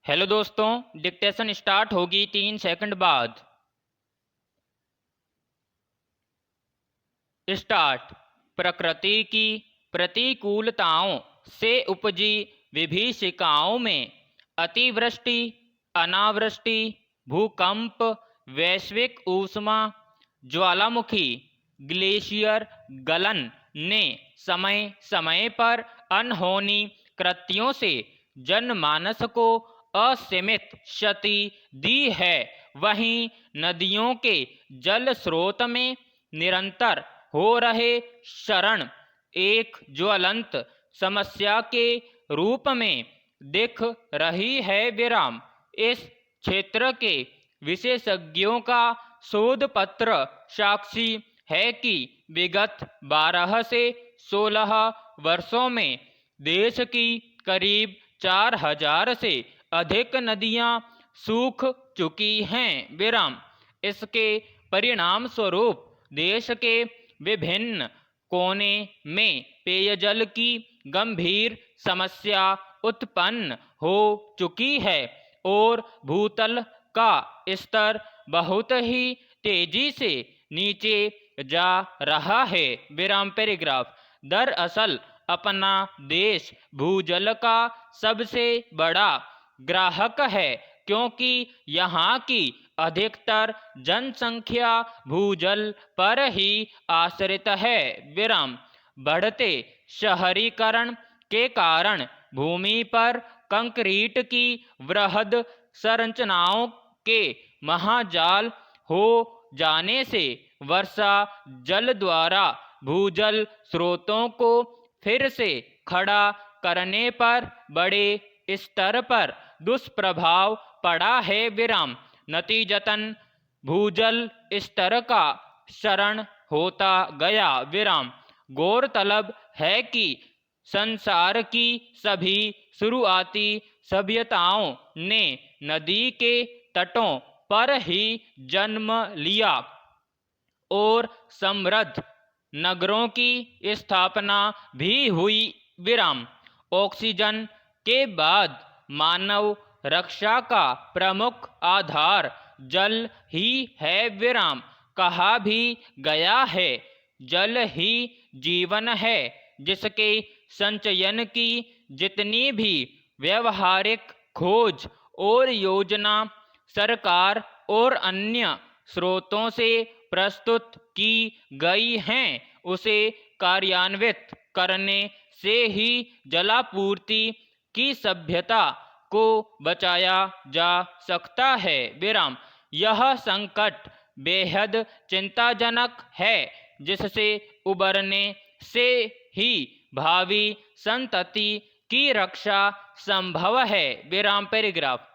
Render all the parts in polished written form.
Hello दोस्तों, dictation start होगी 3 second बाद। स्टार्ट। प्रकृति की प्रतिकूलताओं से उपजी विभीषिकाओं में अतिवृष्टि, अनावृष्टि, भूकंप, वैश्विक ऊष्मा, ज्वालामुखी, ग्लेशियर गलन ने समय समय पर अनहोनी कृत्यों से जनमानस को असीमित क्षति दी है। वहीं नदियों के जल स्रोत में निरंतर हो रहे क्षरण एक ज्वलंत समस्या के रूप में दिख रही है। विराम। इस क्षेत्र के विशेषज्ञों का शोध पत्र साक्षी है कि विगत 12 से 16 वर्षों में देश की करीब 4000 से अधिक नदियां सूख चुकी हैं। विराम। इसके परिणाम स्वरूप देश के विभिन्न कोने में पेयजल की गंभीर समस्या उत्पन्न हो चुकी है और भूतल का स्तर बहुत ही तेजी से नीचे जा रहा है। विराम पैराग्राफ। दरअसल अपना देश भूजल का सबसे बड़ा ग्राहक है, क्योंकि यहाँ की अधिकतर जनसंख्या भूजल पर ही आश्रित है। विराम। बढ़ते शहरीकरण के कारण भूमि पर कंक्रीट की वृहद संरचनाओं के महाजाल हो जाने से वर्षा जल द्वारा भूजल स्रोतों को फिर से खड़ा करने पर बड़े स्तर पर दुष्प्रभाव पड़ा है। विराम। नतीजतन भूजल स्तर का क्षरण होता गया। विराम। गौरतलब है कि संसार की सभी शुरुआती सभ्यताओं ने नदी के तटों पर ही जन्म लिया और समृद्ध नगरों की स्थापना भी हुई। विराम। ऑक्सीजन के बाद मानव रक्षा का प्रमुख आधार जल ही है। विराम। कहा भी गया है, जल ही जीवन है। जिसके संचयन की जितनी भी व्यवहारिक खोज और योजना सरकार और अन्य स्रोतों से प्रस्तुत की गई हैं, उसे कार्यान्वित करने से ही जलापूर्ति की सभ्यता को बचाया जा सकता है। विराम। यह संकट बेहद चिंताजनक है, जिससे उबरने से ही भावी संतति की रक्षा संभव है। विराम पैराग्राफ।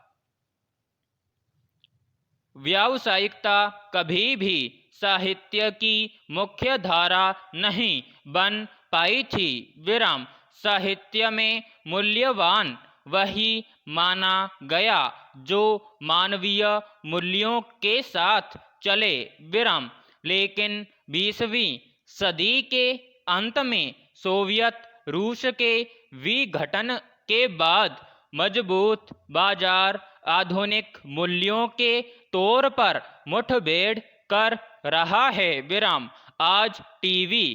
व्यावसायिकता कभी भी साहित्य की मुख्य धारा नहीं बन पाई थी। विराम। साहित्य में मूल्यवान वही माना गया जो मानवीय मूल्यों के साथ चले। विराम। लेकिन 20वीं सदी के अंत में सोवियत रूस के विघटन के बाद मजबूत बाजार आधुनिक मूल्यों के तौर पर मुठभेड़ कर रहा है। विराम। आज टीवी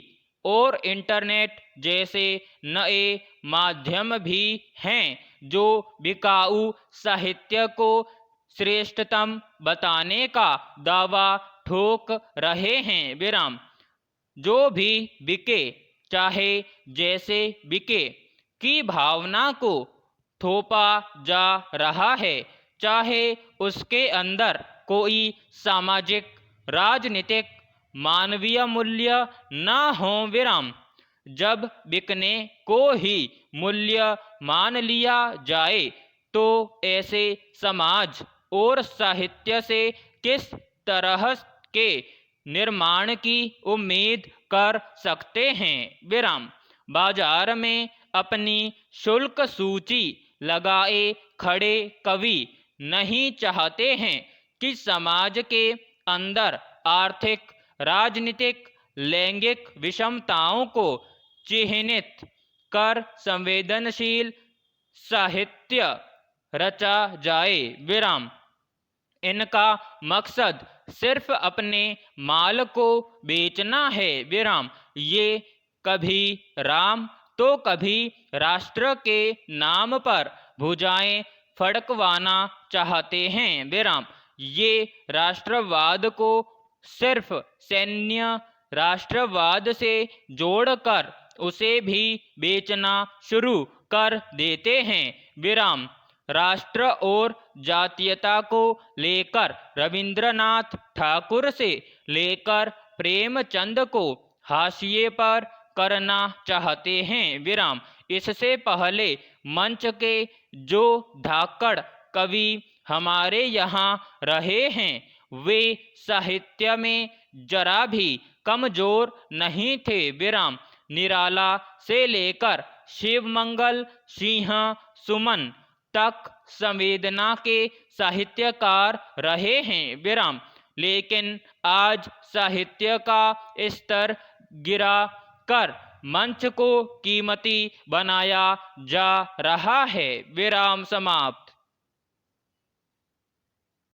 और इंटरनेट जैसे नए माध्यम भी हैं जो बिकाऊ साहित्य को श्रेष्ठतम बताने का दावा ठोक रहे हैं। विराम। जो भी बिके, चाहे जैसे बिके, की भावना को थोपा जा रहा है, चाहे उसके अंदर कोई सामाजिक, राजनीतिक, मानवीय मूल्य न हो। विराम। जब बिकने को ही मूल्य मान लिया जाए तो ऐसे समाज और साहित्य से किस तरह के निर्माण की उम्मीद कर सकते हैं। विराम। बाजार में अपनी शुल्क सूची लगाए खड़े कवि नहीं चाहते हैं कि समाज के अंदर आर्थिक, राजनीतिक, लैंगिक विषमताओं को चिह्नित कर संवेदनशील साहित्य रचा जाए, विराम। इनका मकसद सिर्फ अपने माल को बेचना है, विराम। ये कभी राम तो कभी राष्ट्र के नाम पर भुजाएं फड़कवाना चाहते हैं, विराम। ये राष्ट्रवाद को सिर्फ सैन्य राष्ट्रवाद से जोड़कर उसे भी बेचना शुरू कर देते हैं, विराम। राष्ट्र और जातीयता को लेकर रविंद्रनाथ ठाकुर से लेकर प्रेमचंद को हाशिए पर करना चाहते हैं, विराम। इससे पहले मंच के जो धाकड़ कवि हमारे यहाँ रहे हैं वे साहित्य में जरा भी कमजोर नहीं थे, विराम। निराला से लेकर शिवमंगल सिंह सुमन तक संवेदना के साहित्यकार रहे हैं, विराम। लेकिन आज साहित्य का स्तर गिरा कर मंच को कीमती बनाया जा रहा है, विराम समाप्त।